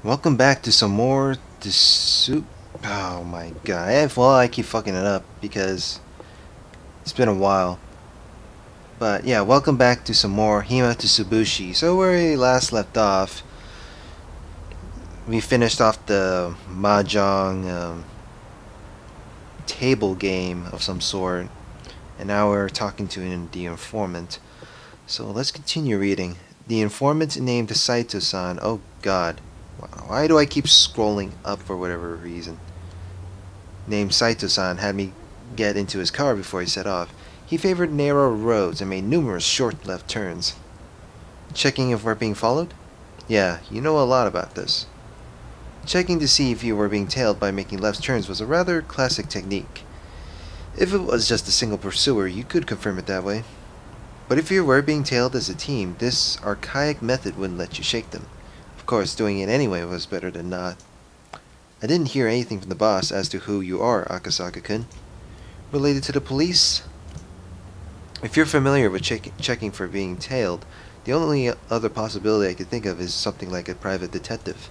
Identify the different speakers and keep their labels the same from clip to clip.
Speaker 1: Welcome back to some more soup. Oh my god. Well, I keep fucking it up because it's been a while. But yeah, welcome back to some more Himatsubushi. So where we last left off, we finished off the mahjong table game of some sort, and now we're talking to the informant. So let's continue reading. The informant named Saito-san. Oh god. Why do I keep scrolling up for whatever reason? Named Saito-san had me get into his car before he set off. He favored narrow roads and made numerous short left turns. Checking if we're being followed? Yeah, you know a lot about this. Checking to see if you were being tailed by making left turns was a rather classic technique. If it was just a single pursuer, you could confirm it that way. But if you were being tailed as a team, this archaic method wouldn't let you shake them. Of course, doing it anyway was better than not. I didn't hear anything from the boss as to who you are, Akasaka-kun. Related to the police? If you're familiar with checking for being tailed, the only other possibility I could think of is something like a private detective.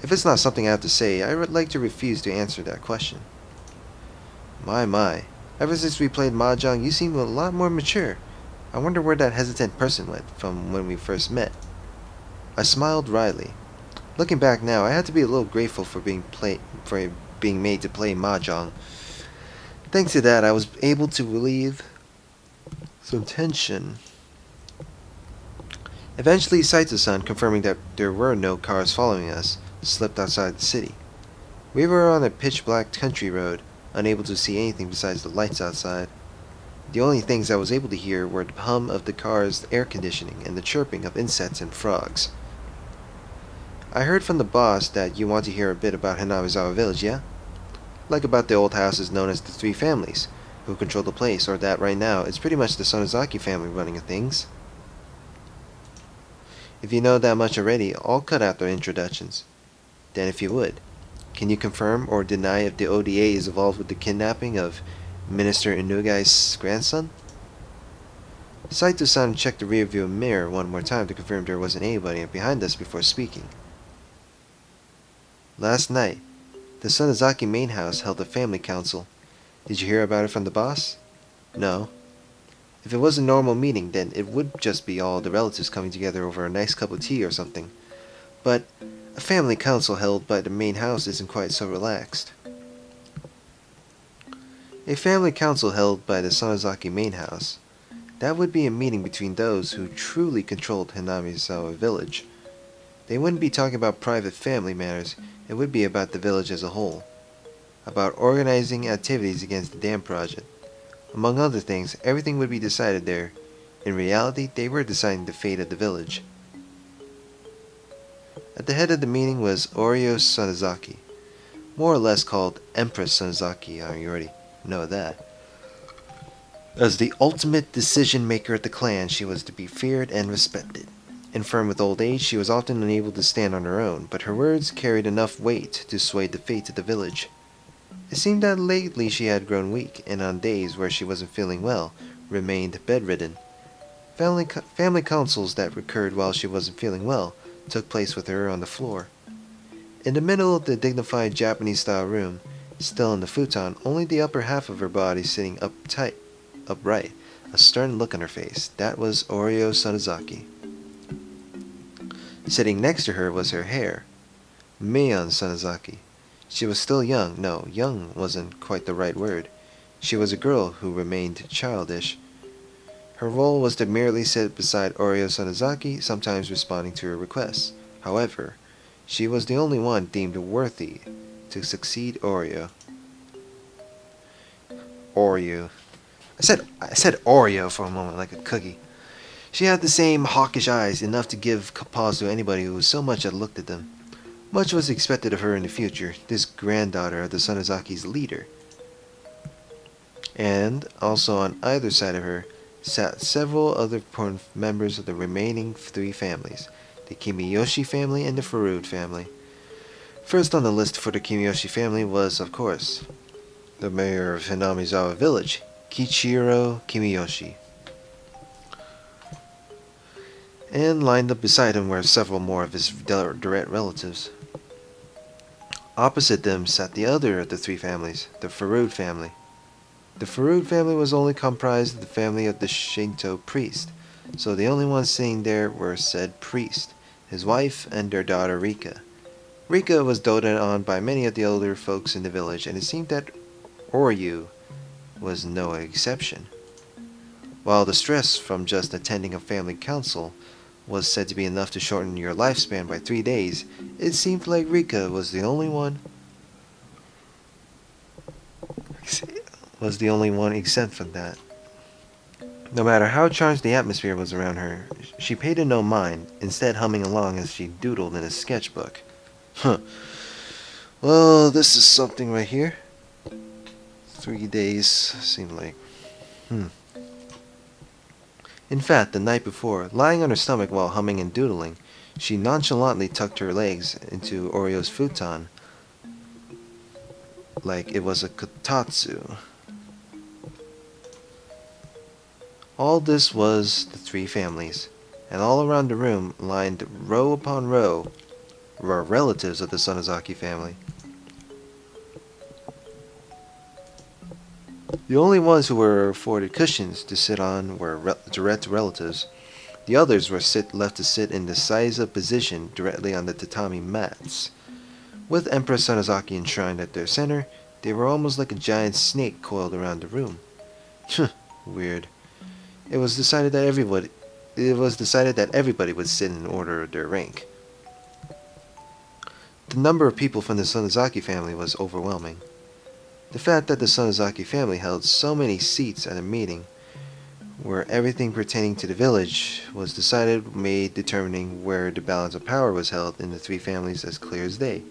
Speaker 1: If it's not something I have to say, I would like to refuse to answer that question. My. Ever since we played Mahjong, you seem a lot more mature. I wonder where that hesitant person went from when we first met. I smiled wryly. Looking back now, I had to be a little grateful for being made to play Mahjong. Thanks to that, I was able to relieve some tension. Eventually, Saito-san, confirming that there were no cars following us, slipped outside the city. We were on a pitch-black country road, unable to see anything besides the lights outside. The only things I was able to hear were the hum of the car's air conditioning and the chirping of insects and frogs. I heard from the boss that you want to hear a bit about Hinamizawa village, yeah? Like about the old houses known as the Three Families, who control the place, or that right now it's pretty much the Sonozaki family running things. If you know that much already, I'll cut out the introductions. Then if you would, can you confirm or deny if the ODA is involved with the kidnapping of Minister Inugai's grandson? Saito-san checked the rearview mirror one more time to confirm there wasn't anybody behind us before speaking. Last night, the Sonozaki main house held a family council. Did you hear about it from the boss? No. If it was a normal meeting, then it would just be all the relatives coming together over a nice cup of tea or something. But a family council held by the main house isn't quite so relaxed. A family council held by the Sonozaki main house. That would be a meeting between those who truly controlled Hinamizawa village. They wouldn't be talking about private family matters, it would be about the village as a whole. About organizing activities against the dam project. Among other things, everything would be decided there. In reality, they were deciding the fate of the village. At the head of the meeting was Oryo Sonozaki, more or less called Empress Sonozaki, you already know that. As the ultimate decision maker of the clan, she was to be feared and respected. Infirm with old age, she was often unable to stand on her own, but her words carried enough weight to sway the fate of the village. It seemed that lately she had grown weak, and on days where she wasn't feeling well, remained bedridden. Family councils that recurred while she wasn't feeling well took place with her on the floor. In the middle of the dignified Japanese-style room, still in the futon, only the upper half of her body sitting upright, a stern look on her face. That was Oryo Sonozaki. Sitting next to her was her hair, Meion Sonozaki. She was still young. No, young wasn't quite the right word. She was a girl who remained childish. Her role was to merely sit beside Oryo Sonozaki, sometimes responding to her requests. However, she was the only one deemed worthy to succeed Oryo. I said Oreo for a moment, like a cookie. She had the same hawkish eyes, enough to give pause to anybody who so much had looked at them. Much was expected of her in the future, this granddaughter of the Sonozaki's leader. And, also on either side of her, sat several other important members of the remaining three families, the Kimiyoshi family and the Furude family. First on the list for the Kimiyoshi family was, of course, the mayor of Hinamizawa village, Kichiro Kimiyoshi. And lined up beside him were several more of his direct relatives. Opposite them sat the other of the three families, the Furude family. The Furude family was only comprised of the family of the Shinto priest, so the only ones sitting there were said priest, his wife, and their daughter Rika. Rika was doted on by many of the older folks in the village, and it seemed that Oryu was no exception. While the stress from just attending a family council was said to be enough to shorten your lifespan by 3 days, it seemed like Rika was the only one exempt from that. No matter how charged the atmosphere was around her, she paid it no mind, instead humming along as she doodled in a sketchbook. Huh. Well, this is something right here. 3 days seemed like... In fact, the night before, lying on her stomach while humming and doodling, she nonchalantly tucked her legs into Orio's futon like it was a kotatsu. All this was the three families, and all around the room, lined row upon row, were relatives of the Sonozaki family. The only ones who were afforded cushions to sit on were direct relatives. The others were left to sit in the Saiza position directly on the tatami mats. With Empress Sonozaki enshrined at their center, they were almost like a giant snake coiled around the room. Weird. It was decided that everybody would sit in order of their rank. The number of people from the Sonozaki family was overwhelming. The fact that the Sonozaki family held so many seats at a meeting where everything pertaining to the village was decided made determining where the balance of power was held in the three families as clear as day.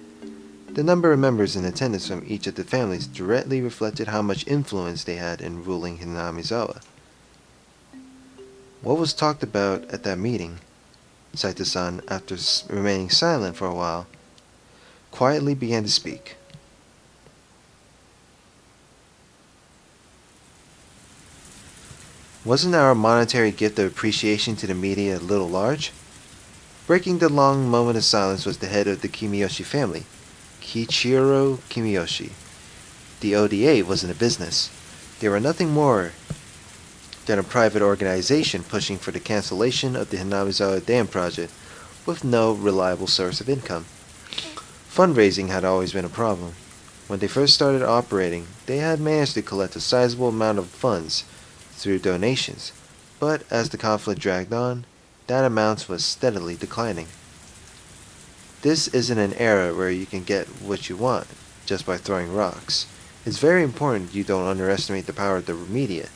Speaker 1: The number of members in attendance from each of the families directly reflected how much influence they had in ruling Hinamizawa. What was talked about at that meeting? Saito-san, after remaining silent for a while, quietly began to speak. Wasn't our monetary gift of appreciation to the media a little large? Breaking the long moment of silence was the head of the Kimiyoshi family, Ch.4 Himatsubushi. The ODA wasn't a business. They were nothing more than a private organization pushing for the cancellation of the Hinamizawa Dam project with no reliable source of income. Fundraising had always been a problem. When they first started operating, they had managed to collect a sizable amount of funds through donations, but as the conflict dragged on, that amount was steadily declining. This isn't an era where you can get what you want just by throwing rocks. It's very important you don't underestimate the power of the media,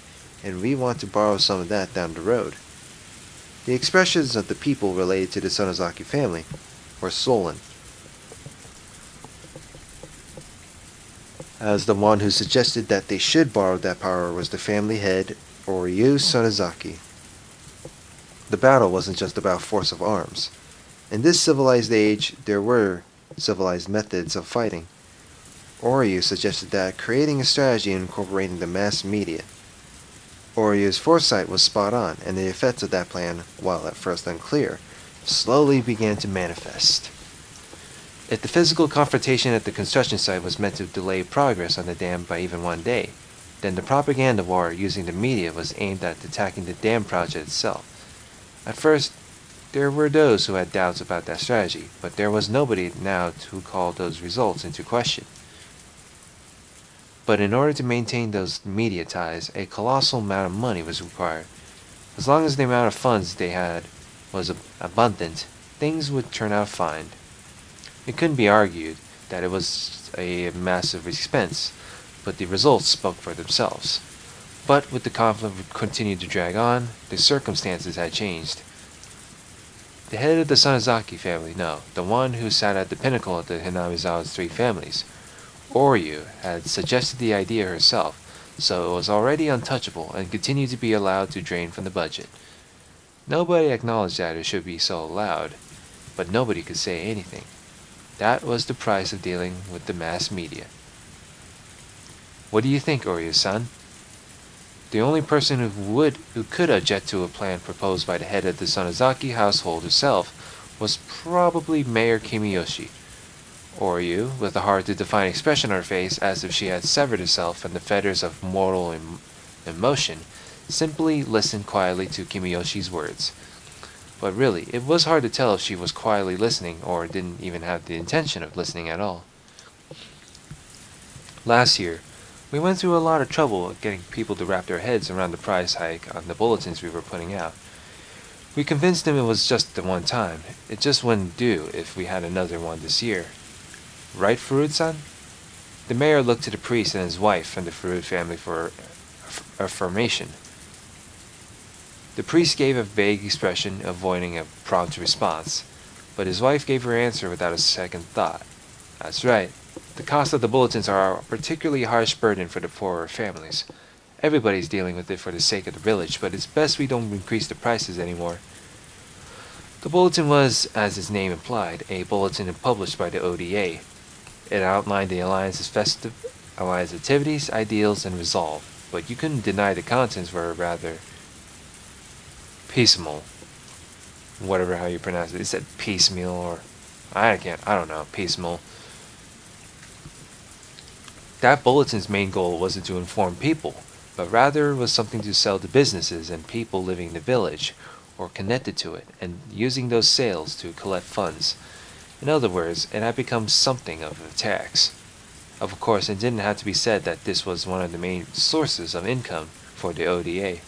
Speaker 1: and we want to borrow some of that down the road. The expressions of the people related to the Sonozaki family were sullen. As the one who suggested that they should borrow that power was the family head, Oryu Sonozaki. The battle wasn't just about force of arms. In this civilized age, there were civilized methods of fighting. Oryu suggested that creating a strategy incorporating the mass media. Oryu's foresight was spot on, and the effects of that plan, while at first unclear, slowly began to manifest. If the physical confrontation at the construction site was meant to delay progress on the dam by even 1 day, then the propaganda war using the media was aimed at attacking the dam project itself. At first, there were those who had doubts about that strategy, but there was nobody now who called those results into question. But in order to maintain those media ties, a colossal amount of money was required. As long as the amount of funds they had was abundant, things would turn out fine. It couldn't be argued that it was a massive expense, but the results spoke for themselves. But with the conflict continuing to drag on, the circumstances had changed. The head of the Sonozaki family, no, the one who sat at the pinnacle of the Hinamizawa's three families, Oryu, had suggested the idea herself, so it was already untouchable and continued to be allowed to drain from the budget. Nobody acknowledged that it should be so allowed, but nobody could say anything. That was the price of dealing with the mass media. What do you think, Oryu-san? The only person who could object to a plan proposed by the head of the Sonozaki household herself was probably Mayor Kimiyoshi.
Speaker 2: Oryu, with a hard-to-define expression on her face as if she had severed herself from the fetters of mortal emotion, simply listened quietly to Kimiyoshi's words. But really, it was hard to tell if she was quietly listening or didn't even have the intention of listening at all. Last year, we went through a lot of trouble getting people to wrap their heads around the price hike on the bulletins we were putting out. We convinced them it was just the one time. It just wouldn't do if we had another one this year. Right, Furud-san? The mayor looked to the priest and his wife from the Furud family for affirmation. The priest gave a vague expression, avoiding a prompt response, but his wife gave her answer without a second thought. That's right. The cost of the bulletins are a particularly harsh burden for the poorer families. Everybody's dealing with it for the sake of the village, but it's best we don't increase the prices anymore. The bulletin was, as its name implied, a bulletin published by the ODA. It outlined the Alliance's Alliance activities, ideals, and resolve, but you couldn't deny the contents were rather piecemeal. Whatever how you pronounce it. It said piecemeal or I don't know, piecemeal. That bulletin's main goal wasn't to inform people, but rather was something to sell to businesses and people living in the village or connected to it, and using those sales to collect funds. In other words, it had become something of a tax. Of course, it didn't have to be said that this was one of the main sources of income for the ODA.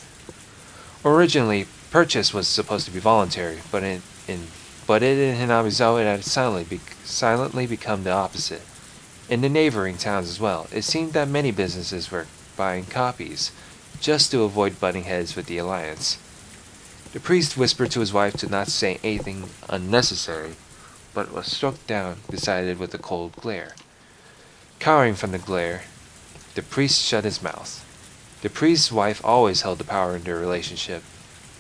Speaker 2: Originally, purchase was supposed to be voluntary, but in Hinamizawa it had silently become the opposite. In the neighboring towns as well, it seemed that many businesses were buying copies, just to avoid butting heads with the Alliance. The priest whispered to his wife to not say anything unnecessary, but was struck down beside it with a cold glare. Cowering from the glare, the priest shut his mouth. The priest's wife always held the power in their relationship.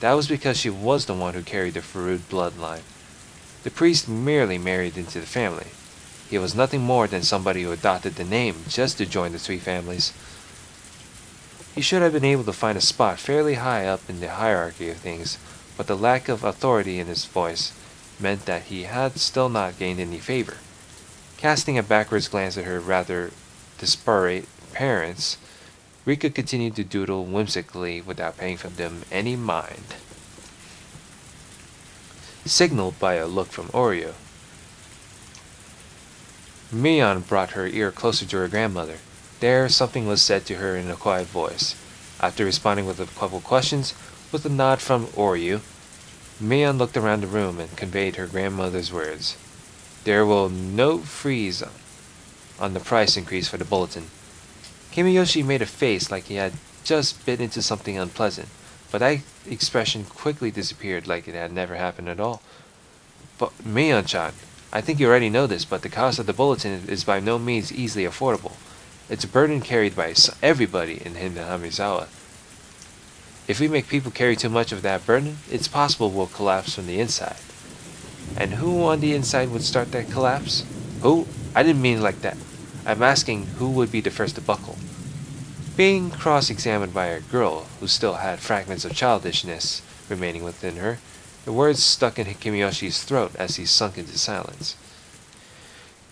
Speaker 2: That was because she was the one who carried the Furud bloodline. The priest merely married into the family. He was nothing more than somebody who adopted the name just to join the three families. He should have been able to find a spot fairly high up in the hierarchy of things, but the lack of authority in his voice meant that he had still not gained any favor. Casting a backwards glance at her rather disparate parents, Rika continued to doodle whimsically without paying them any mind. Signaled by a look from Oreo, Mion brought her ear closer to her grandmother. There, something was said to her in a quiet voice. After responding with a couple questions, with a nod from Oryu, Mion looked around the room and conveyed her grandmother's words. There will no freeze on the price increase for the bulletin. Kimiyoshi made a face like he had just bit into something unpleasant, but that expression quickly disappeared like it had never happened at all. But Mion-chan, I think you already know this, but the cost of the bulletin is by no means easily affordable. It's a burden carried by everybody in Hinamizawa. If we make people carry too much of that burden, it's possible we'll collapse from the inside. And who on the inside would start that collapse? Who? I didn't mean like that. I'm asking who would be the first to buckle. Being cross-examined by a girl who still had fragments of childishness remaining within her, the words stuck in Kimiyoshi's throat as he sunk into silence.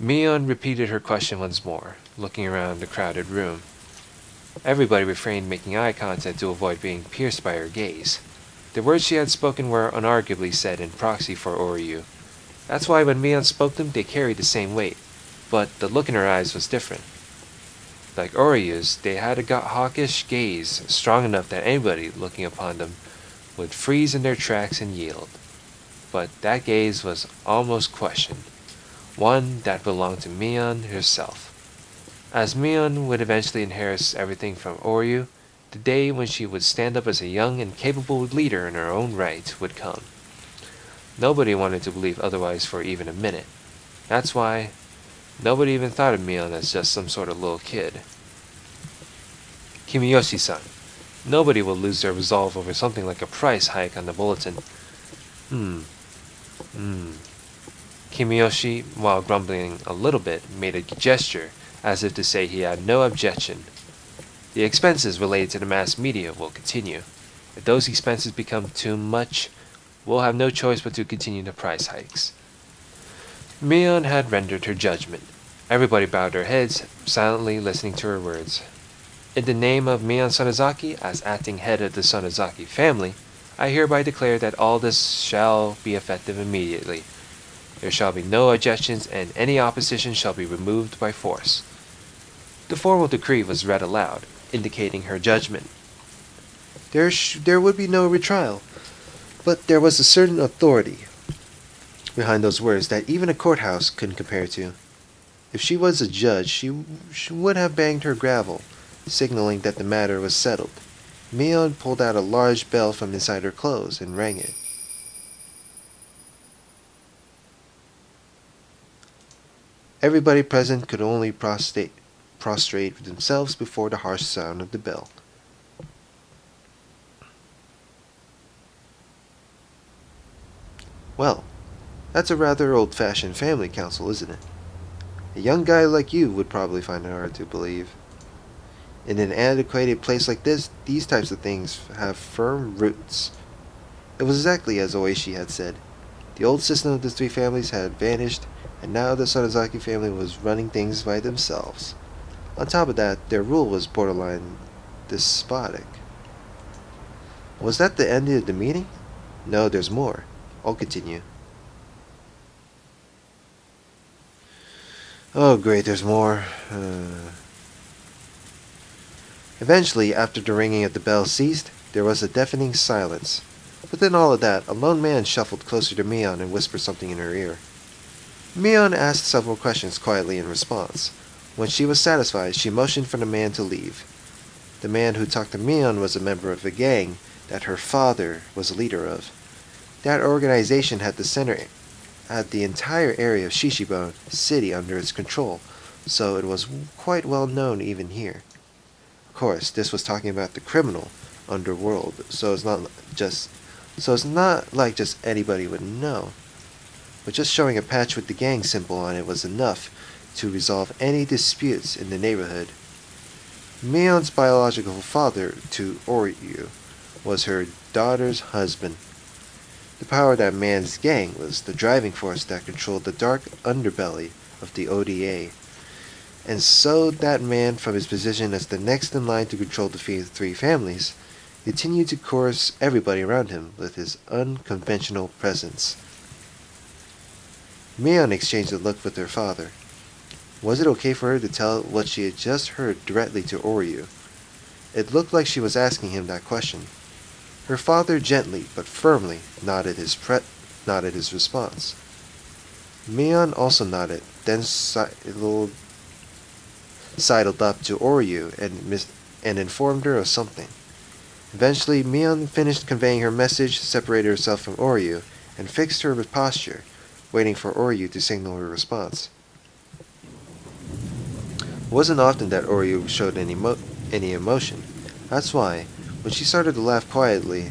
Speaker 2: Mion repeated her question once more, looking around the crowded room. Everybody refrained making eye contact to avoid being pierced by her gaze. The words she had spoken were unarguably said in proxy for Oryu. That's why when Mion spoke them, they carried the same weight, but the look in her eyes was different. Like Oryu's, they had a hawkish gaze strong enough that anybody looking upon them would freeze in their tracks and yield. But that gaze was almost questioned, one that belonged to Mion herself. As Mion would eventually inherit everything from Oryu, the day when she would stand up as a young and capable leader in her own right would come. Nobody wanted to believe otherwise for even a minute. That's why nobody even thought of Mion as just some sort of little kid. Kimiyoshi-san, nobody will lose their resolve over something like a price hike on the bulletin. Kimiyoshi, while grumbling a little bit, made a gesture as if to say he had no objection. The expenses related to the mass media will continue. If those expenses become too much, we'll have no choice but to continue the price hikes. Mion had rendered her judgment. Everybody bowed their heads, silently listening to her words. In the name of Mion Sonozaki, as acting head of the Sonozaki family, I hereby declare that all this shall be effective immediately. There shall be no objections, and any opposition shall be removed by force. The formal decree was read aloud, indicating her judgment.
Speaker 1: There would be no retrial, but there was a certain authority behind those words that even a courthouse couldn't compare to. If she was a judge, she would have banged her gavel, signaling that the matter was settled. Mion pulled out a large bell from inside her clothes and rang it. Everybody present could only prostrate themselves before the harsh sound of the bell. Well, that's a rather old-fashioned family council, isn't it? A young guy like you would probably find it hard to believe. In an antiquated place like this, these types of things have firm roots. It was exactly as Oishi had said. The old system of the three families had vanished, and now the Sonozaki family was running things by themselves. On top of that, their rule was borderline despotic. Was that the end of the meeting? No, there's more. I'll continue. Oh great, there's more. Eventually, after the ringing of the bell ceased, there was a deafening silence. Within all of that, a lone man shuffled closer to Mion and whispered something in her ear. Mion asked several questions quietly in response. When she was satisfied, she motioned for the man to leave. The man who talked to Mion was a member of a gang that her father was a leader of. That organization had the entire area of Shishibo City under its control, so it was quite well known even here. Of course, this was talking about the criminal underworld, so it's not like just anybody would know. But just showing a patch with the gang symbol on it was enough to resolve any disputes in the neighborhood. Mion's biological father, to Oryu, was her daughter's husband. The power of that man's gang was the driving force that controlled the dark underbelly of the ODA. And so that man, from his position as the next in line to control the three families, continued to coerce everybody around him with his unconventional presence. Mion exchanged a look with her father. Was it okay for her to tell what she had just heard directly to Oryu? It looked like she was asking him that question. Her father gently but firmly nodded his response. Mion also nodded, then sidled up to Oryu and informed her of something. Eventually, Mion finished conveying her message, separated herself from Oryu, and fixed her with posture, waiting for Oryu to signal her response. It wasn't often that Oryu showed any emotion. That's why, when she started to laugh quietly,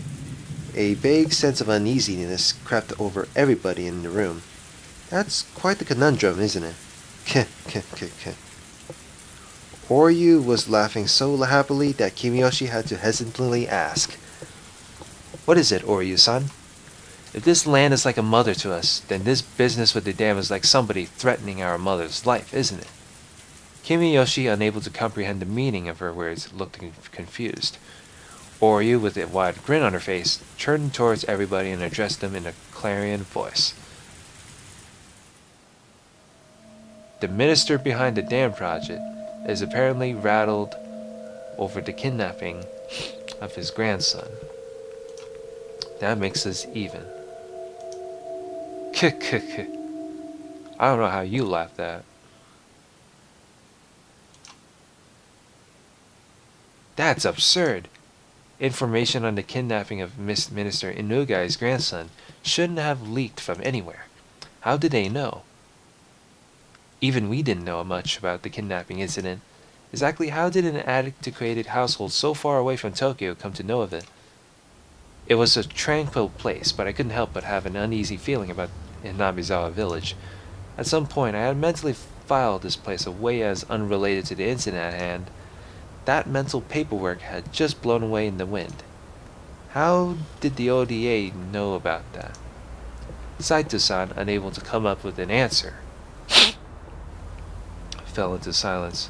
Speaker 1: a vague sense of uneasiness crept over everybody in the room. That's quite the conundrum, isn't it? Oryu was laughing so happily that Kimiyoshi had to hesitantly ask.
Speaker 2: What is it, Oryu-san? If this land is like a mother to us, then this business with the dam is like somebody threatening our mother's life, isn't it? Kimiyoshi, unable to comprehend the meaning of her words, looked confused. Oryu, with a wide grin on her face, turned towards everybody and addressed them in a clarion voice. The minister behind the dam project is apparently rattled over the kidnapping of his grandson. That makes us even. I don't know how you laughed at. That's absurd. Information on the kidnapping of Minister Inugai's grandson shouldn't have leaked from anywhere. How did they know? Even we didn't know much about the kidnapping incident. Exactly how did an antiquated household so far away from Tokyo come to know of it? It was a tranquil place, but I couldn't help but have an uneasy feeling about Hinamizawa village. At some point, I had mentally filed this place away as unrelated to the incident at hand. That mental paperwork had just blown away in the wind. How did the ODA know about that? Saito-san, unable to come up with an answer, fell into silence.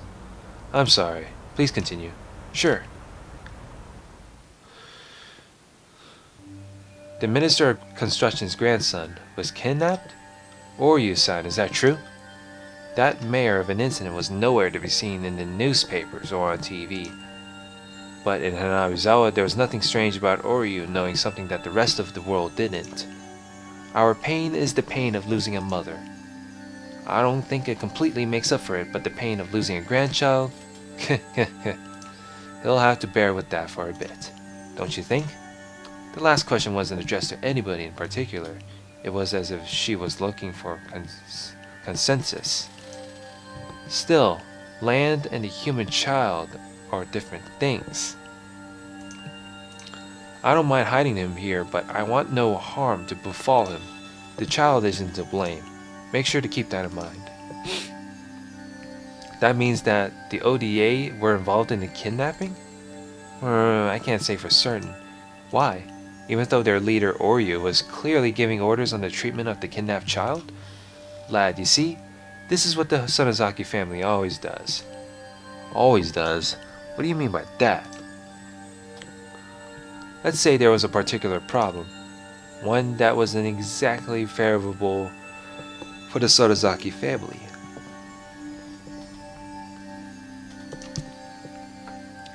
Speaker 2: I'm sorry. Please continue. Sure. The Minister of Construction's grandson was kidnapped? Oryu-san, is that true? That mayor of an incident was nowhere to be seen in the newspapers or on TV. But in Hinamizawa, there was nothing strange about Oryu knowing something that the rest of the world didn't. Our pain is the pain of losing a mother. I don't think it completely makes up for it, but the pain of losing a grandchild? He'll have to bear with that for a bit, don't you think? The last question wasn't addressed to anybody in particular. It was as if she was looking for consensus. Still, land and a human child are different things. I don't mind hiding him here, but I want no harm to befall him. The child isn't to blame. Make sure to keep that in mind. That means that the ODA were involved in the kidnapping? I can't say for certain. Why? Even though their leader Oryu was clearly giving orders on the treatment of the kidnapped child? Lad, you see? This is what the Sonozaki family always does. Always does? What do you mean by that? Let's say there was a particular problem. One that wasn't exactly favorable for the Sonozaki family.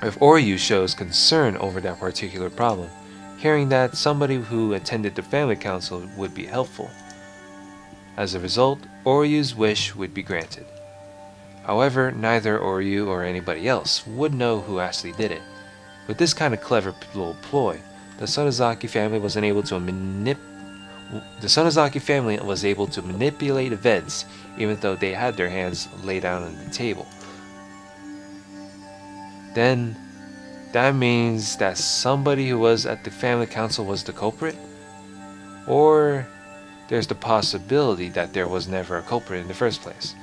Speaker 2: If Oryu shows concern over that particular problem, hearing that somebody who attended the family council would be helpful. As a result, Oryu's wish would be granted. However, neither Oryu or anybody else would know who actually did it. With this kind of clever little ploy, the Sonozaki family was able to manipulate events, even though they had their hands laid out on the table. Then, that means that somebody who was at the family council was the culprit? Or there's the possibility that there was never a culprit in the first place.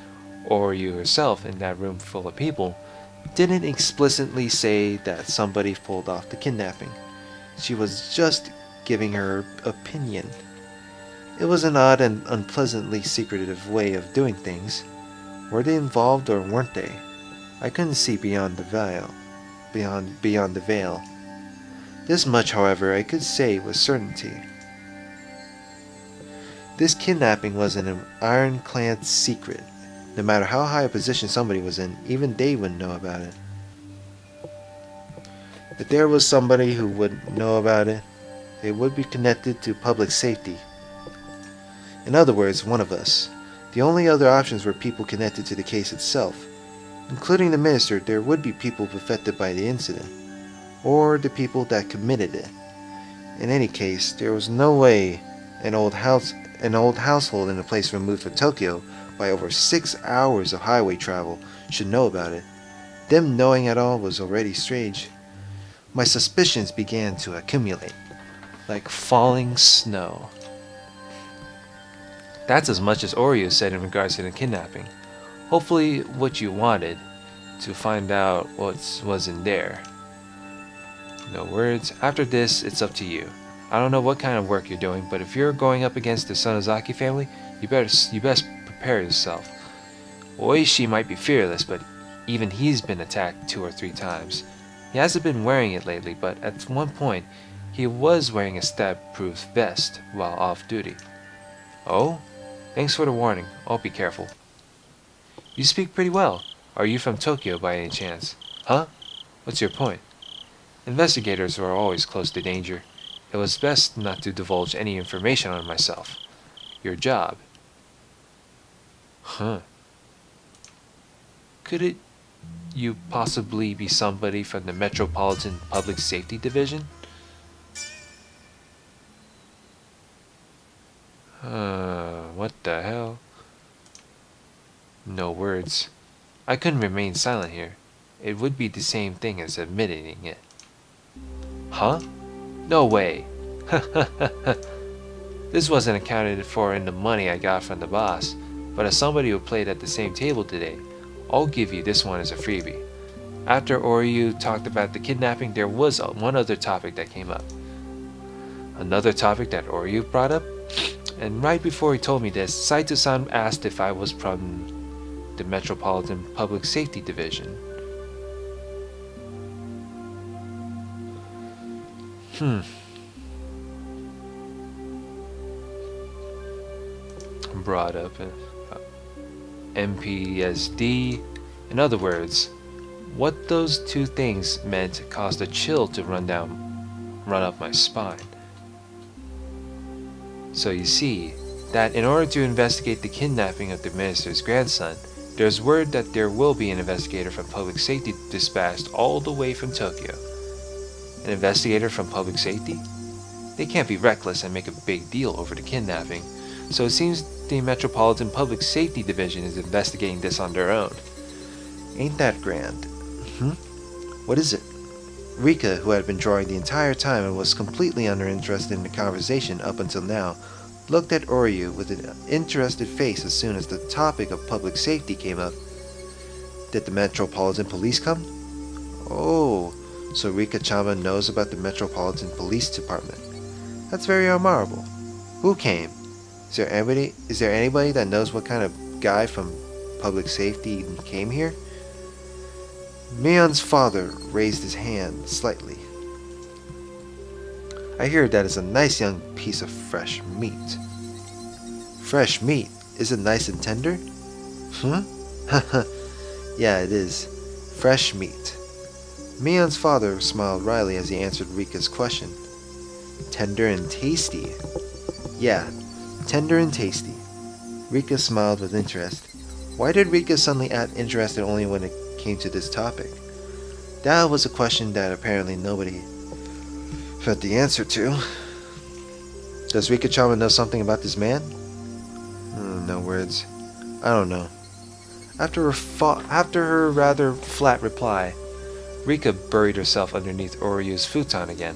Speaker 2: Or you herself, in that room full of people, didn't explicitly say that somebody pulled off the kidnapping. She was just giving her opinion. It was an odd and unpleasantly secretive way of doing things. Were they involved or weren't they? I couldn't see beyond the veil. Beyond the veil. This much, however, I could say with certainty. This kidnapping was an ironclad secret. No matter how high a position somebody was in, even they wouldn't know about it. If there was somebody who would know about it, it would be connected to public safety. In other words, one of us. The only other options were people connected to the case itself. Including the minister, there would be people affected by the incident, or the people that committed it. In any case, there was no way an old household in a place removed from Tokyo by over 6 hours of highway travel should know about it. Them knowing at all was already strange. My suspicions began to accumulate, like falling snow. That's as much as Oryu said in regards to the kidnapping. Hopefully what you wanted, to find out what was in there. No words. After this, it's up to you. I don't know what kind of work you're doing, but if you're going up against the Sonozaki family, you best prepare yourself. Oishi might be fearless, but even he's been attacked 2 or 3 times. He hasn't been wearing it lately, but at one point, he was wearing a stab-proof vest while off duty. Oh? Thanks for the warning. I'll be careful. You speak pretty well. Are you from Tokyo by any chance? Huh? What's your point? Investigators are always close to danger. It was best not to divulge any information on myself. Your job. Huh. Could you possibly be somebody from the Metropolitan Public Safety Division? What the hell? No words. I couldn't remain silent here. It would be the same thing as admitting it. Huh? No way. This wasn't accounted for in the money I got from the boss, but as somebody who played at the same table today, I'll give you this one as a freebie. After Oryu talked about the kidnapping, there was one other topic that came up. Another topic that Oryu brought up? And right before he told me this, Saito-san asked if I was from the Metropolitan Public Safety Division. Brought up MPSD. In other words, what those two things meant caused a chill to run up my spine. So you see, that in order to investigate the kidnapping of the minister's grandson, there's word that there will be an investigator from public safety dispatched all the way from Tokyo. An investigator from public safety? They can't be reckless and make a big deal over the kidnapping, so it seems the Metropolitan Public Safety Division is investigating this on their own.
Speaker 1: Ain't that grand? What is it? Rika, who had been drawing the entire time and was completely uninterested in the conversation up until now, looked at Oryu with an interested face as soon as the topic of public safety came up. Did the Metropolitan Police come? Oh, so Rika-chama knows about the Metropolitan Police Department. That's very admirable. Who came? Is there anybody that knows what kind of guy from public safety came here? Mion's father raised his hand slightly. I hear that is a nice young piece of fresh meat. Fresh meat? Is it nice and tender? Yeah, it is. Fresh meat. Mion's father smiled wryly as he answered Rika's question. Tender and tasty. Yeah, tender and tasty. Rika smiled with interest. Why did Rika suddenly act interested only when it came to this topic? That was a question that apparently nobody had the answer to. Does Rika-chama know something about this man? No words. I don't know. After her rather flat reply, Rika buried herself underneath Oryu's futon again.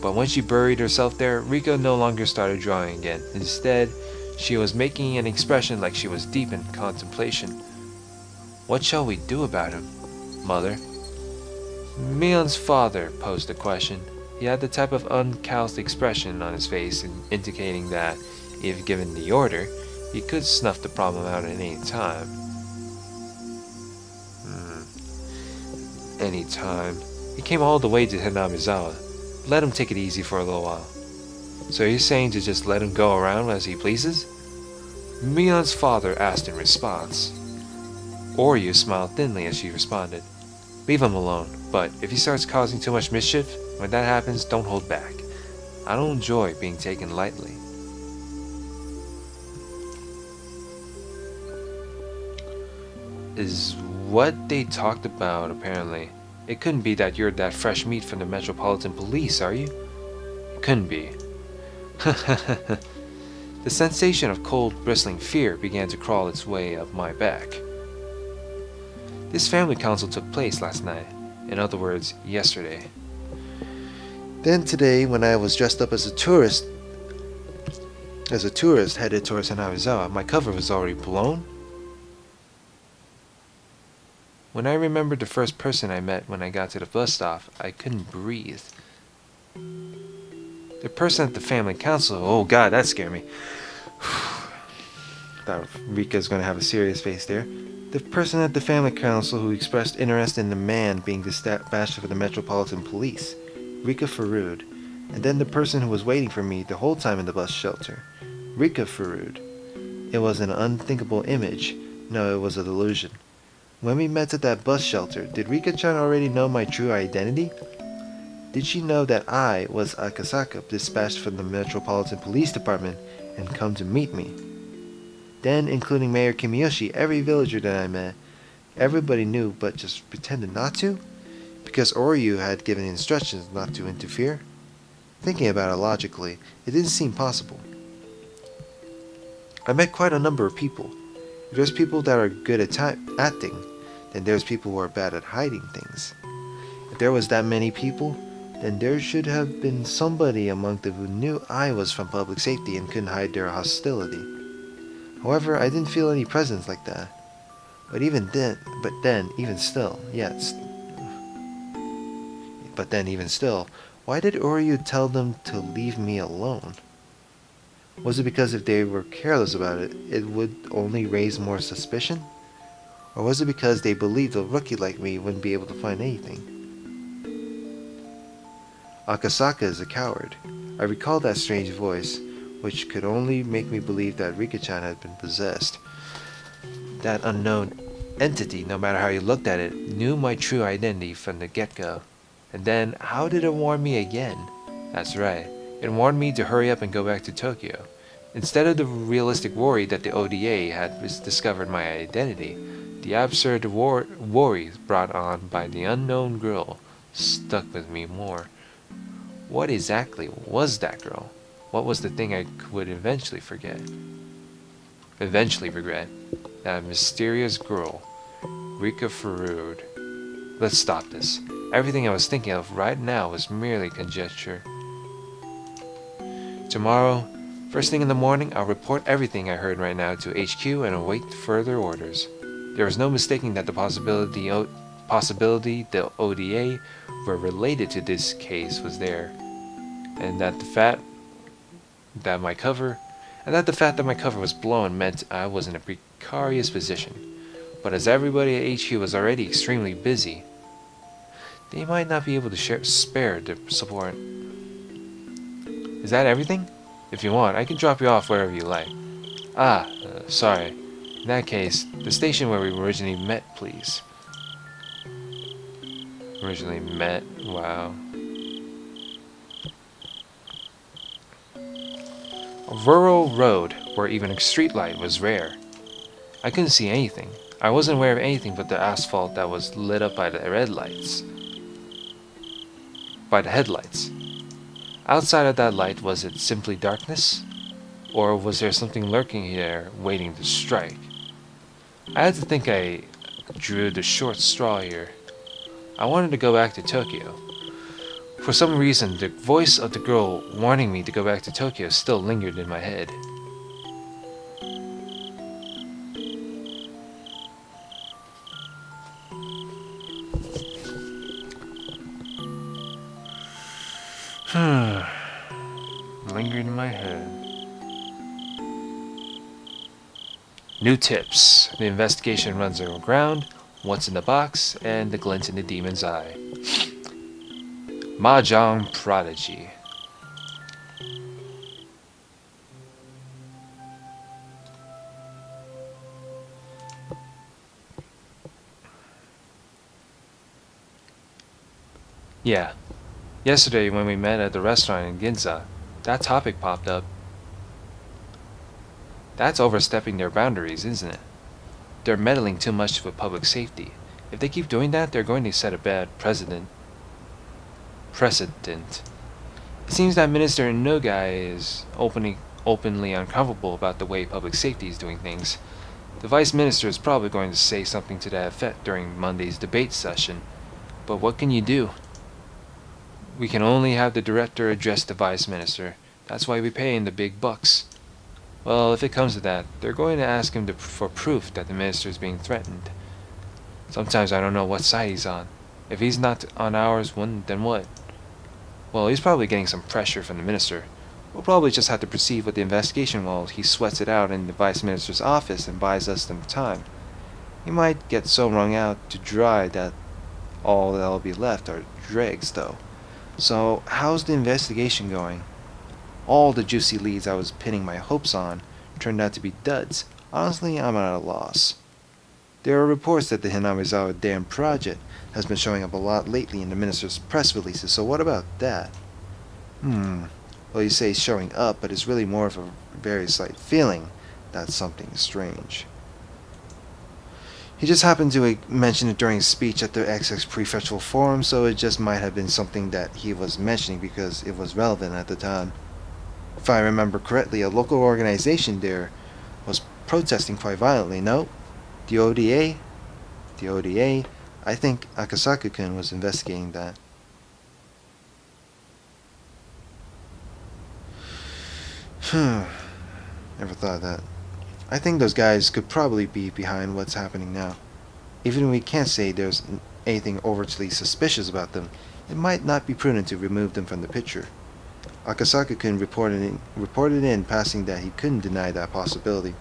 Speaker 1: But when she buried herself there, Rika no longer started drawing again. Instead, she was making an expression like she was deep in contemplation. What shall we do about him, Mother? Mion's father posed the question. He had the type of uncallous expression on his face indicating that, if given the order, he could snuff the problem out at any time. Any time. He came all the way to Hinamizawa. Let him take it easy for a little while. So you're saying to just let him go around as he pleases? Mion's father asked in response. Oryu smiled thinly as she responded. Leave him alone, but if he starts causing too much mischief, when that happens, don't hold back. I don't enjoy being taken lightly. Is what they talked about, apparently. It couldn't be that you're that fresh meat from the Metropolitan Police, are you? It couldn't be. The sensation of cold, bristling fear began to crawl its way up my back. This family council took place last night. In other words, yesterday. Then today, when I was dressed up as a tourist headed towards Hinamizawa, my cover was already blown?
Speaker 2: When I remembered the first person I met when I got to the bus stop, I couldn't breathe. The person at the family council, oh god, that scared me. Thought Rika's gonna have a serious face there. The person at the family council who expressed interest in the man being dispatched for the Metropolitan Police, Rika Farud, and then the person who was waiting for me the whole time in the bus shelter, Rika Farud. It was an unthinkable image. No, it was a delusion. When we met at that bus shelter, did Rika-chan already know my true identity? Did she know that I was Akasaka, dispatched from the Metropolitan Police Department, and come to meet me? Then, including Mayor Kimiyoshi, every villager that I met, everybody knew but just pretended not to? Because Oryu had given instructions not to interfere? Thinking about it logically, it didn't seem possible. I met quite a number of people. If there's people that are good at acting, then there's people who are bad at hiding things. If there was that many people, then there should have been somebody among them who knew I was from public safety and couldn't hide their hostility. However, I didn't feel any presence like that. But then, even still, why did Oryu tell them to leave me alone?
Speaker 1: Was it because if they were careless about it, it would only raise more suspicion? Or was it because they believed a rookie like me wouldn't be able to find anything? Akasaka is a coward. I recalled that strange voice, which could only make me believe that Rika-chan had been possessed. That unknown entity, no matter how you looked at it, knew my true identity from the get-go. And then, how did it warn me again? That's right, it warned me to hurry up and go back to Tokyo. Instead of the realistic worry that the ODA had discovered my identity, the absurd worries brought on by the unknown girl stuck with me more. What exactly was that girl? What was the thing I would eventually forget? Eventually regret? That mysterious girl, Rika Farud. Let's stop this. Everything I was thinking of right now was merely conjecture. Tomorrow, first thing in the morning, I'll report everything I heard right now to HQ and await further orders. There was no mistaking that the possibility the ODA were related to this case was there, and that the fact that my cover was blown meant I was in a precarious position. But as everybody at HQ was already extremely busy, they might not be able to spare the support. Is that everything? If you want, I can drop you off wherever you like. Sorry. In that case, the station where we originally met, please. Originally met? Wow. A rural road where even a street light was rare. I couldn't see anything. I wasn't aware of anything but the asphalt that was lit up by the headlights. Outside of that light, was it simply darkness? Or was there something lurking there waiting to strike? I had to think I drew the short straw here. I wanted to go back to Tokyo. For some reason, the voice of the girl warning me to go back to Tokyo still lingered in my head. Lingered in my head. New tips. The investigation runs aground, what's in the box, and the glint in the demon's eye. Mahjong Prodigy. Yeah. Yesterday when we met at the restaurant in Ginza, that topic popped up. That's overstepping their boundaries, isn't it? They're meddling too much with public safety. If they keep doing that, they're going to set a bad precedent. It seems that Minister Nogai is openly uncomfortable about the way public safety is doing things. The Vice Minister is probably going to say something to that effect during Monday's debate session. But what can you do? We can only have the Director address the Vice Minister. That's why we pay him the big bucks. Well, if it comes to that, they're going to ask him for proof that the Minister is being threatened. Sometimes I don't know what side he's on. If he's not on ours, then what? Well, he's probably getting some pressure from the Minister. We'll probably just have to proceed with the investigation while he sweats it out in the Vice Minister's office and buys us some time. He might get so wrung out to dry that all that'll be left are dregs, though. So, how's the investigation going? All the juicy leads I was pinning my hopes on turned out to be duds. Honestly, I'm at a loss. There are reports that the Hinamizawa Dam project has been showing up a lot lately in the minister's press releases, so what about that? Well, you say showing up, but it's really more of a very slight feeling that something is strange. He just happened to mention it during his speech at the XX Prefectural Forum, so it just might have been something that he was mentioning because it was relevant at the time. If I remember correctly, a local organization there was protesting quite violently, no? The ODA? The ODA? I think Akasaka-kun was investigating that. Never thought of that. I think those guys could probably be behind what's happening now. Even if we can't say there's anything overtly suspicious about them, it might not be prudent to remove them from the picture. Akasaka-kun reported in passing that he couldn't deny that possibility.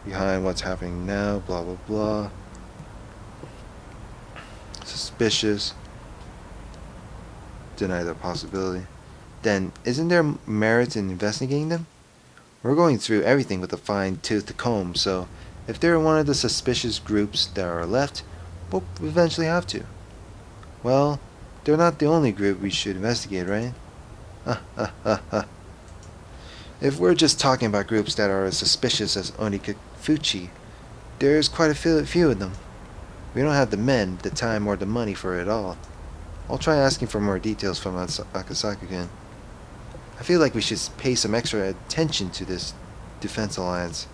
Speaker 1: Behind what's happening now, blah blah blah. Suspicious. Deny that possibility. Then, isn't there merit in investigating them? We're going through everything with a fine-toothed comb, so if they're one of the suspicious groups that are left, we'll eventually have to. Well, they're not the only group we should investigate, right? If we're just talking about groups that are as suspicious as Onikafuchi, there's quite a few of them. We don't have the men, the time, or the money for it all. I'll try asking for more details from Akasaka-kun. I feel like we should pay some extra attention to this defense alliance.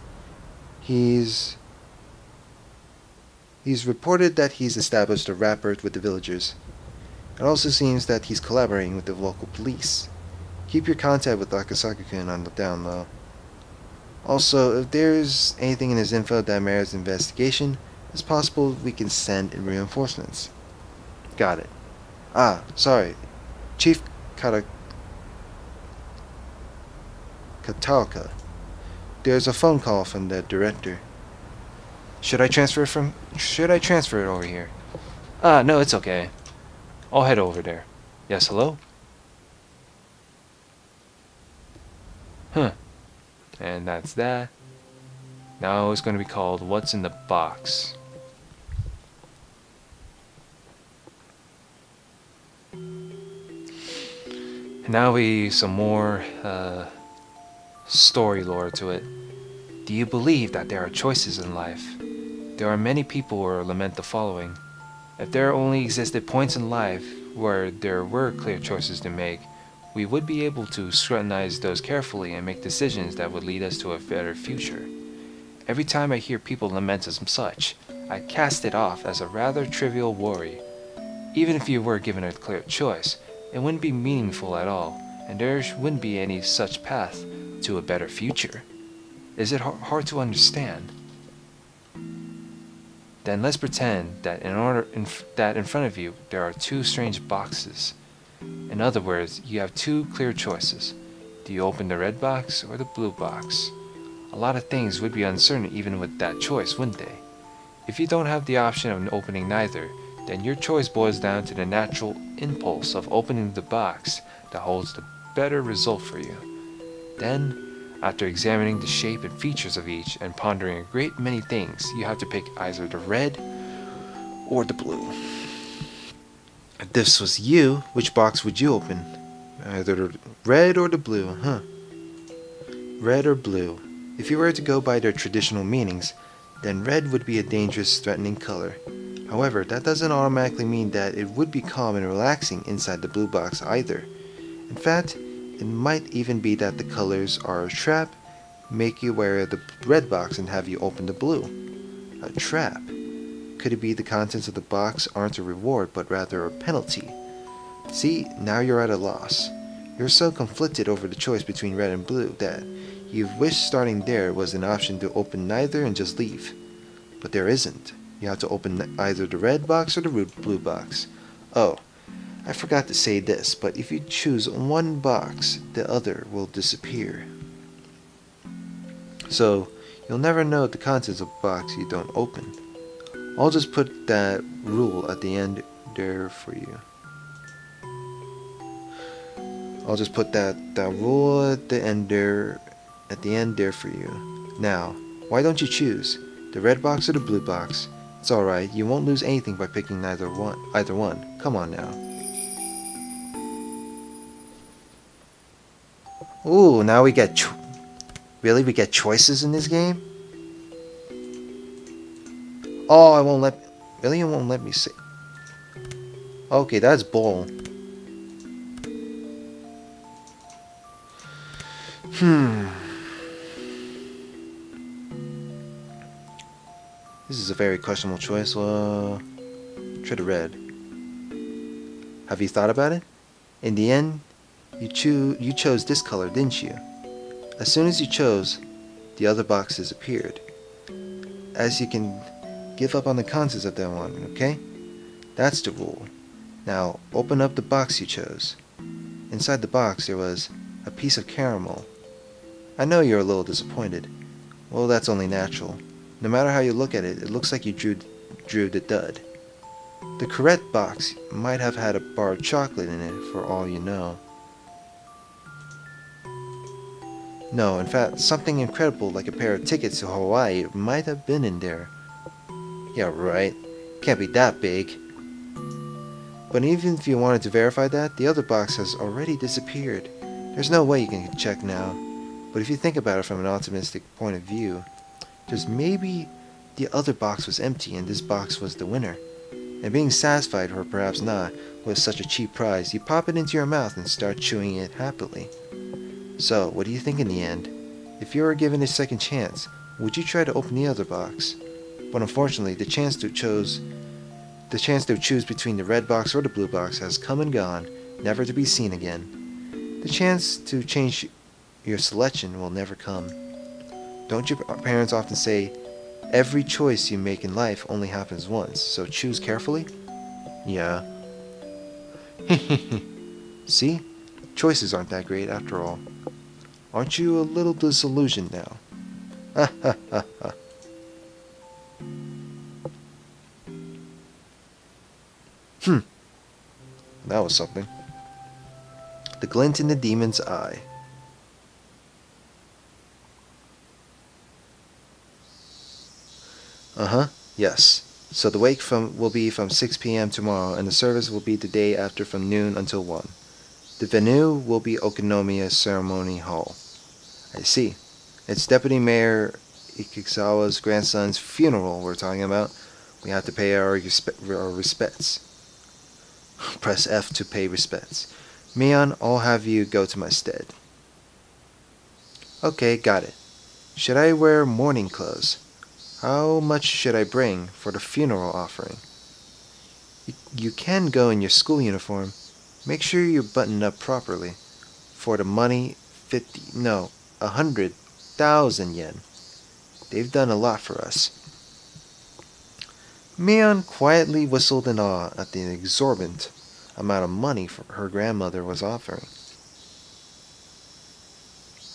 Speaker 1: He's reported that he's established a rapport with the villagers. It also seems that he's collaborating with the local police. Keep your contact with Akasaka-kun on the down low. Also, if there's anything in his info that merits investigation, it's possible we can send in reinforcements. Got it. Ah, sorry. Chief Kataoka. There's a phone call from the director.
Speaker 2: Should I transfer it over here? No, it's okay. I'll head over there. Yes, hello? Huh. And that's that. Now it's going to be called What's in the Box. And now we some more story lore to it. Do you believe that there are choices in life? There are many people who lament the following. If there only existed points in life where there were clear choices to make, we would be able to scrutinize those carefully and make decisions that would lead us to a better future. Every time I hear people lament as such, I cast it off as a rather trivial worry. Even if you were given a clear choice, it wouldn't be meaningful at all, and there wouldn't be any such path to a better future. Is it hard to understand? Then let's pretend that in front of you there are two strange boxes. In other words, you have two clear choices. Do you open the red box or the blue box? A lot of things would be uncertain even with that choice, wouldn't they? If you don't have the option of opening neither, then your choice boils down to the natural impulse of opening the box that holds the better result for you. Then, after examining the shape and features of each and pondering a great many things, you have to pick either the red or the blue.
Speaker 1: If this was you, which box would you open? Either the red or the blue, huh? Red or blue. If you were to go by their traditional meanings, then red would be a dangerous, threatening color. However, that doesn't automatically mean that it would be calm and relaxing inside the blue box either. In fact, it might even be that the colors are a trap, make you wear the red box and have you open the blue. A trap. Could it be the contents of the box aren't a reward but rather a penalty? See, now you're at a loss. You're so conflicted over the choice between red and blue that you wish starting there was an option to open neither and just leave. But there isn't. You have to open either the red box or the blue box. Oh, I forgot to say this, but if you choose one box, the other will disappear. So, you'll never know the contents of a box you don't open. I'll just put that rule at the end there for you. I'll just put that rule at the end there for you. Now, why don't you choose the red box or the blue box? It's alright, you won't lose anything by picking either one. Come on now. Ooh, now we get really, we get choices in this game? Oh, it won't let me say. Okay, that's bull. This is a very questionable choice. Try the red. Have you thought about it? In the end, you chose this color, didn't you? As soon as you chose, the other box disappeared. As you can give up on the contents of that one, okay? That's the rule. Now, open up the box you chose. Inside the box there was a piece of caramel. I know you're a little disappointed. Well, that's only natural. No matter how you look at it, it looks like you drew the dud. The correct box might have had a bar of chocolate in it for all you know. No, in fact, something incredible like a pair of tickets to Hawaii might have been in there. Yeah, right. Can't be that big. But even if you wanted to verify that, the other box has already disappeared. There's no way you can check now. But if you think about it from an optimistic point of view, just maybe the other box was empty and this box was the winner. And being satisfied, or perhaps not, with such a cheap prize, you pop it into your mouth and start chewing it happily. So, what do you think in the end? If you were given a second chance, would you try to open the other box? But unfortunately, the chance to choose between the red box or the blue box has come and gone, never to be seen again. The chance to change your selection will never come. Don't your parents often say, every choice you make in life only happens once, so choose carefully? Yeah. See? Choices aren't that great after all. Aren't you a little disillusioned now? Ha ha ha ha. That was something. The glint in the demon's eye. Uh-huh, yes. So the wake will be from 6 p.m. tomorrow, and the service will be the day after from noon until 1. The venue will be Okonomiya Ceremony Hall. I see. It's Deputy Mayor Ikizawa's grandson's funeral we're talking about. We have to pay our respects. Press F to pay respects. Mion, I'll have you go to my stead. Okay, got it. Should I wear mourning clothes? How much should I bring for the funeral offering? You can go in your school uniform. Make sure you button up properly. For the money, 100,000 yen. They've done a lot for us. Mion quietly whistled in awe at the exorbitant amount of money her grandmother was offering.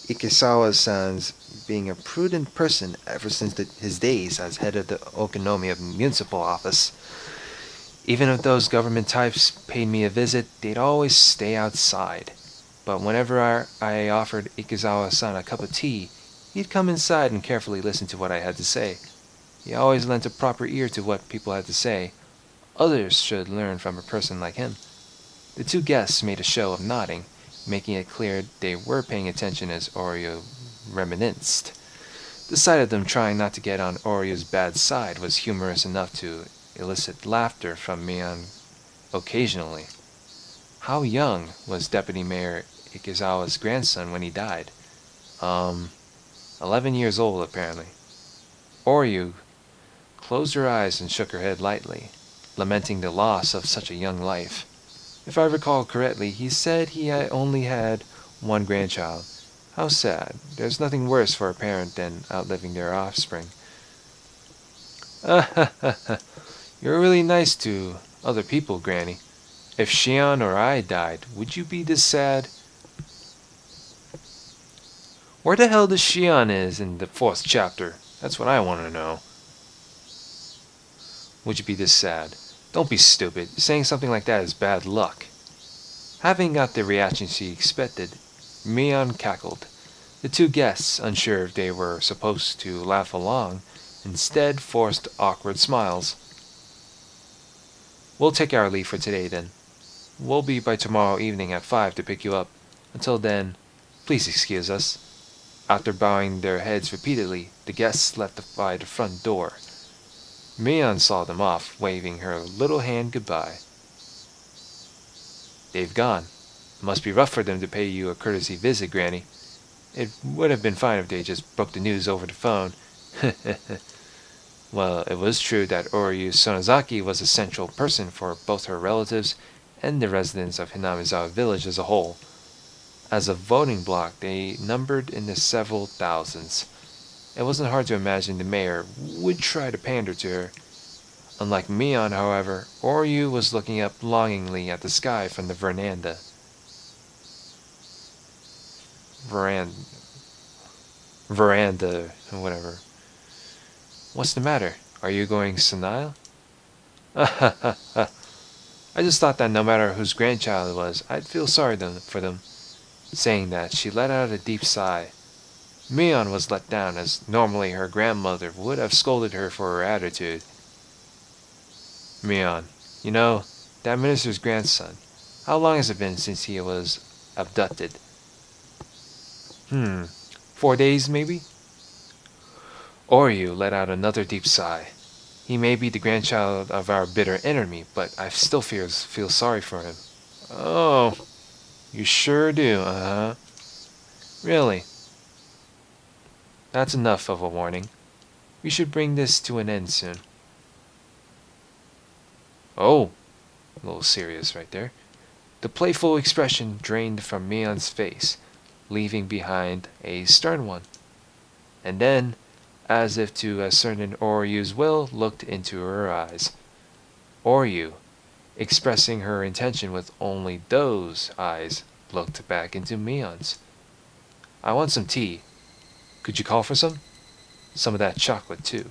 Speaker 1: Ikizawa-san's being a prudent person ever since his days as head of the Okonomiya Municipal Office. Even if those government types paid me a visit, they'd always stay outside. But whenever I offered Ikizawa-san a cup of tea, he'd come inside and carefully listen to what I had to say. He always lent a proper ear to what people had to say. Others should learn from a person like him. The two guests made a show of nodding, making it clear they were paying attention as Oryu reminisced. The sight of them trying not to get on Oryu's bad side was humorous enough to elicit laughter from Mion occasionally. How young was Deputy Mayor Ikizawa's grandson when he died? 11 years old, apparently. Oryu closed her eyes and shook her head lightly, lamenting the loss of such a young life. If I recall correctly, he said he only had one grandchild. How sad. There's nothing worse for a parent than outliving their offspring. You're really nice to other people, Granny. If Shion or I died, would you be this sad? Where the hell does Shion is in the 4th chapter? That's what I want to know. Would you be this sad? Don't be stupid. Saying something like that is bad luck. Having got the reaction she expected, Mion cackled. The two guests, unsure if they were supposed to laugh along, instead forced awkward smiles. We'll take our leave for today, then. We'll be by tomorrow evening at 5 to pick you up. Until then, please excuse us. After bowing their heads repeatedly, the guests left by the front door. Mion saw them off, waving her little hand goodbye. They've gone. It must be rough for them to pay you a courtesy visit, Granny. It would have been fine if they just broke the news over the phone. Well, it was true that Oryu Sonozaki was a central person for both her relatives and the residents of Hinamizawa village as a whole. As a voting bloc, they numbered in the several thousands. It wasn't hard to imagine the mayor would try to pander to her. Unlike Mion, however, Oryu was looking up longingly at the sky from the veranda.
Speaker 2: veranda, or whatever. What's the matter? Are you going senile? I just thought that no matter whose grandchild it was, I'd feel sorry for them. Saying that, she let out a deep sigh. Mion was let down, as normally her grandmother would have scolded her for her attitude. Mion, you know, that minister's grandson. How long has it been since he was abducted? 4 days maybe? Oryu let out another deep sigh. He may be the grandchild of our bitter enemy, but I still feel sorry for him. Oh, you sure do, uh-huh. Really? That's enough of a warning. We should bring this to an end soon. Oh, a little serious right there. The playful expression drained from Mion's face, leaving behind a stern one. And then, as if to ascertain Oryu's will, looked into her eyes. Oryu, expressing her intention with only those eyes, looked back into Mion's. I want some tea. Could you call for some? Some of that chocolate, too.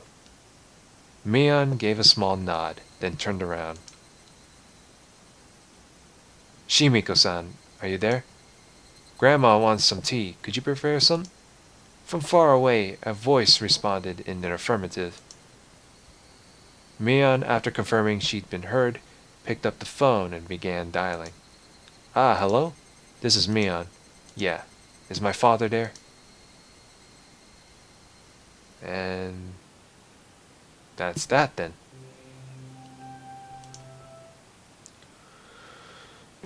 Speaker 2: Mion gave a small nod, then turned around. Shimiko-san, are you there? Grandma wants some tea. Could you prepare some? From far away, a voice responded in an affirmative. Mion, after confirming she'd been heard, picked up the phone and began dialing. Ah, hello? This is Mion. Yeah. Is my father there? And that's that then.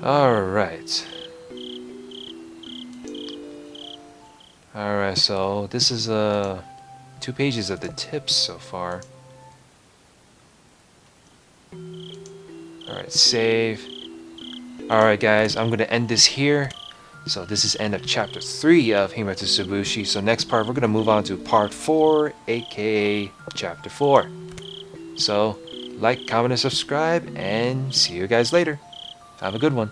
Speaker 2: Alright. Alright, so this is 2 pages of the tips so far. Alright, save. Alright guys, I'm gonna end this here. So this is end of chapter 3 of Himatsubushi. So next part, we're going to move on to part 4, aka chapter 4. So like, comment, and subscribe, and see you guys later. Have a good one.